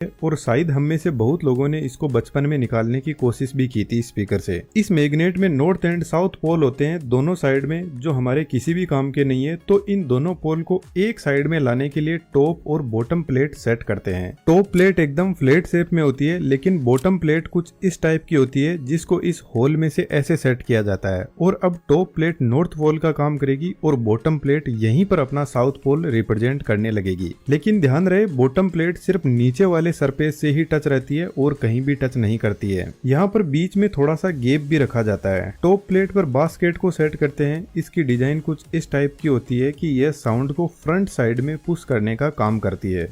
और शायद हम में से बहुत लोगों ने इसको बचपन में निकालने की कोशिश भी की थी स्पीकर से। इस मैग्नेट में नॉर्थ एंड साउथ पोल होते हैं दोनों साइड में, जो हमारे किसी भी काम के नहीं है। तो इन दोनों पोल को एक साइड में लाने के लिए टॉप और बॉटम प्लेट सेट करते हैं। टॉप प्लेट एकदम फ्लैट शेप में होती है, लेकिन बॉटम प्लेट कुछ इस टाइप की होती है जिसको इस होल में से ऐसे सेट किया जाता है। और अब टॉप प्लेट नॉर्थ पोल का काम करेगी और बॉटम प्लेट यहीं पर अपना साउथ पोल रिप्रेजेंट करने लगेगी। लेकिन ध्यान रहे, बॉटम प्लेट सिर्फ नीचे वाले सरफेस से ही टच रहती है और कहीं भी टच नहीं करती है। यहाँ पर बीच में थोड़ा सा गैप भी रखा जाता है। टॉप प्लेट पर बास्केट को सेट करते हैं। इसकी डिजाइन कुछ इस टाइप की होती है कि यह साउंड को फ्रंट साइड में पुश करने का काम करती है।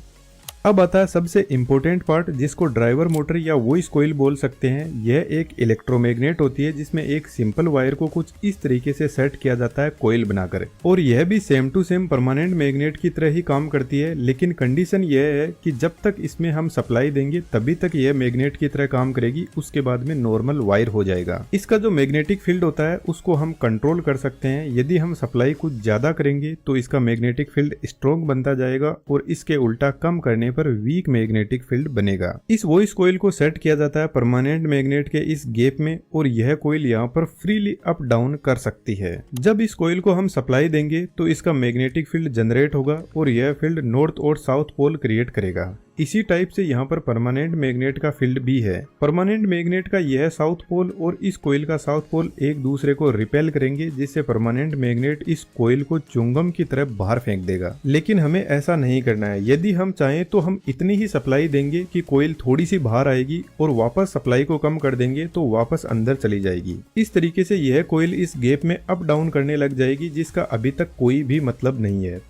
अब आता है सबसे इम्पोर्टेंट पार्ट, जिसको ड्राइवर मोटर या वॉइस कोइल बोल सकते हैं। यह एक इलेक्ट्रोमैग्नेट होती है जिसमें एक सिंपल वायर को कुछ इस तरीके से सेट किया जाता है कोइल बनाकर, और यह भी same to same permanent magnet की तरह ही काम करती है। लेकिन कंडीशन यह है कि जब तक इसमें हम सप्लाई देंगे तभी तक यह मैग्नेट की तरह काम करेगी, उसके बाद में नॉर्मल वायर हो जाएगा। इसका जो मैग्नेटिक फील्ड होता है उसको हम कंट्रोल कर सकते हैं। यदि हम सप्लाई कुछ ज्यादा करेंगे तो इसका मैग्नेटिक फील्ड स्ट्रॉन्ग बनता जाएगा और इसके उल्टा कम करने पर वीक मैग्नेटिक फील्ड बनेगा। इस वॉइस कोइल को सेट किया जाता है परमानेंट मैग्नेट के इस गैप में, और यह कोइल यहाँ पर फ्रीली अप डाउन कर सकती है। जब इस कोइल को हम सप्लाई देंगे तो इसका मैग्नेटिक फील्ड जनरेट होगा और यह फील्ड नॉर्थ और साउथ पोल क्रिएट करेगा। इसी टाइप से यहाँ पर परमानेंट मैग्नेट का फील्ड भी है। परमानेंट मैग्नेट का यह साउथ पोल और इस कोइल का साउथ पोल एक दूसरे को रिपेल करेंगे, जिससे परमानेंट मैग्नेट इस कोइल को च्युइंगम की तरह बाहर फेंक देगा। लेकिन हमें ऐसा नहीं करना है। यदि हम चाहें तो हम इतनी ही सप्लाई देंगे कि कोइल थोड़ी सी बाहर आएगी और वापस सप्लाई को कम कर देंगे तो वापस अंदर चली जाएगी। इस तरीके से यह कोइल इस गैप में अप डाउन करने लग जाएगी, जिसका अभी तक कोई भी मतलब नहीं है।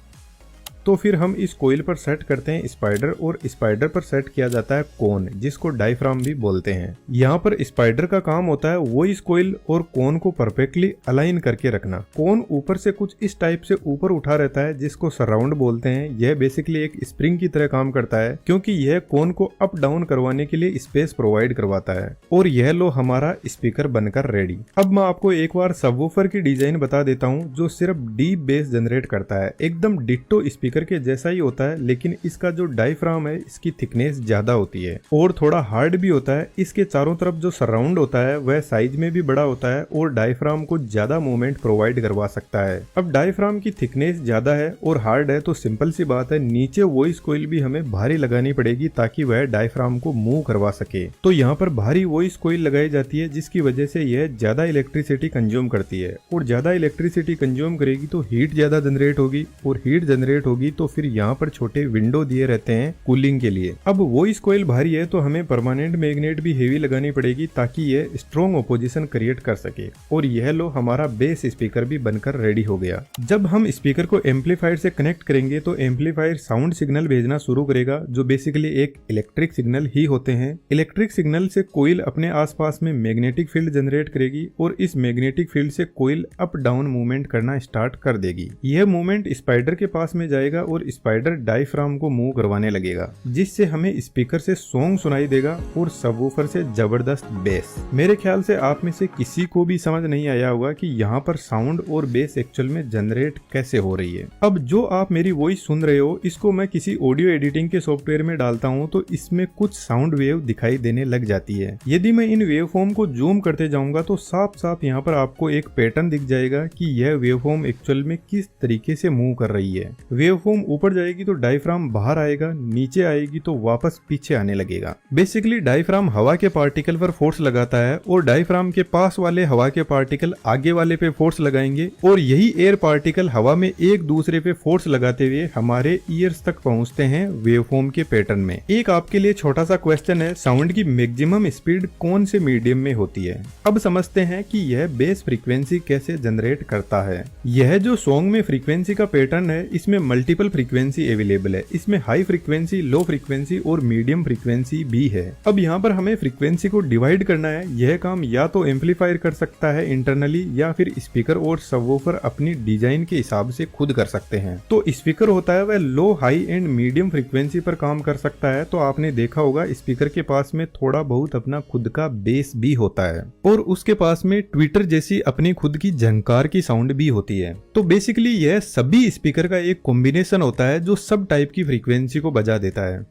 तो फिर हम इस कोइल पर सेट करते हैं स्पाइडर, और स्पाइडर पर सेट किया जाता है कोन, जिसको डायफ्राम भी बोलते हैं। यहाँ पर स्पाइडर का काम होता है वो इस कोइल और कोन को परफेक्टली अलाइन करके रखना। कोन ऊपर से कुछ इस टाइप से ऊपर उठा रहता है, जिसको सराउंड बोलते हैं। यह बेसिकली एक स्प्रिंग की तरह काम करता है, क्योंकि यह कोन को अप डाउन करवाने के लिए स्पेस प्रोवाइड करवाता है। और यह लो हमारा स्पीकर बनकर रेडी। अब मैं आपको एक बार सबवूफर की डिजाइन बता देता हूँ, जो सिर्फ डीप बेस जनरेट करता है। एकदम डिट्टो स्पीकर के जैसा ही होता है, लेकिन इसका जो डायफ्राम है इसकी थिकनेस ज्यादा होती है और थोड़ा हार्ड भी होता है। इसके चारों तरफ जो सराउंड होता है वह साइज में भी बड़ा होता है और डायफ्राम को ज्यादा मूवमेंट प्रोवाइड करवा सकता है। अब डायफ्राम की थिकनेस ज्यादा है और हार्ड है, तो सिंपल सी बात है, नीचे वॉइस कोइल भी हमें भारी लगानी पड़ेगी ताकि वह डायफ्राम को मूव करवा सके। तो यहाँ पर भारी वॉइस कोइल लगाई जाती है, जिसकी वजह से यह ज्यादा इलेक्ट्रिसिटी कंज्यूम करती है, और ज्यादा इलेक्ट्रिसिटी कंज्यूम करेगी तो हीट ज्यादा जनरेट होगी, और हीट जनरेट होगी तो फिर यहाँ पर छोटे विंडो दिए रहते हैं कूलिंग के लिए। अब वॉइस कोइल भारी है तो हमें परमानेंट मैग्नेट भी हेवी लगानी पड़ेगी ताकि यह स्ट्रॉन्ग ऑपोजिशन क्रिएट कर सके। और यह लो हमारा बेस स्पीकर भी बनकर रेडी हो गया। जब हम स्पीकर को एम्पलीफायर से कनेक्ट करेंगे तो एम्पलीफायर साउंड सिग्नल भेजना शुरू करेगा, जो बेसिकली एक इलेक्ट्रिक सिग्नल ही होते हैं। इलेक्ट्रिक सिग्नल से कोइल अपने आसपास में मैग्नेटिक फील्ड जनरेट करेगी और इस मैग्नेटिक फील्ड से कोइल अप डाउन मूवमेंट करना स्टार्ट कर देगी। यह मूवमेंट स्पाइडर के पास में जाएगा और स्पाइडर डायफ्राम को मूव करवाने लगेगा, जिससे हमें स्पीकर से सॉन्ग सुनाई देगा और सबवूफर से जबरदस्त बेस। मेरे ख्याल से आप में से किसी को भी समझ नहीं आया होगा कि यहाँ पर साउंड और बेस एक्चुअल में जनरेट कैसे हो रही है। अब जो आप मेरी वॉइस सुन रहे हो, इसको मैं किसी ऑडियो एडिटिंग के सॉफ्टवेयर में डालता हूँ तो इसमें कुछ साउंड वेव दिखाई देने लग जाती है। यदि मैं इन वेव फॉर्म को जूम करते जाऊंगा तो साफ साफ यहाँ पर आपको एक पैटर्न दिख जाएगा कि यह वेव फॉर्म एक्चुअल में किस तरीके से मूव कर रही है। वेव फॉर्म ऊपर जाएगी तो डायफ्राम बाहर आएगा, नीचे आएगी तो वापस पीछे आने लगेगा। बेसिकली डायफ्राम हवा के पार्टिकल पर फोर्स लगाता है और डायफ्राम के पास वाले हवा के पार्टिकल आगे वाले पे फोर्स लगाएंगे, और यही एयर पार्टिकल हवा में एक दूसरे पे फोर्स लगाते हुए हमारे ईयर्स तक पहुंचते हैं वेवफॉर्म के पैटर्न में। एक आपके लिए छोटा सा क्वेश्चन है, साउंड की मैक्सिमम स्पीड कौन से मीडियम में होती है? अब समझते हैं कि यह बेस फ्रीक्वेंसी कैसे जनरेट करता है। यह जो सॉन्ग में फ्रीक्वेंसी का पैटर्न है, इसमें मल्टीपल फ्रीक्वेंसी अवेलेबल है। इसमें हाई फ्रीक्वेंसी, लो फ्रीक्वेंसी और मीडियम फ्रीक्वेंसी भी है। अब यहाँ पर हमें फ्रीक्वेंसी को डिवाइड करना है। यह काम या तो एम्पलीफायर कर सकता है इंटरनली, या फिर स्पीकर और सबवूफर अपनी डिजाइन के हिसाब से खुद कर सकते हैं। तो स्पीकर होता है वह लो, हाई एंड मीडियम फ्रीक्वेंसी पर काम कर सकता है। तो आपने देखा होगा स्पीकर के पास में थोड़ा बहुत अपना खुद का बेस भी होता है, और उसके पास में ट्विटर जैसी अपनी खुद की झंकार की साउंड भी होती है। तो बेसिकली यह सभी स्पीकर का एक कॉम्बिनेशन होता है जो सब टाइप की फ्रीक्वेंसी को बजा देता है।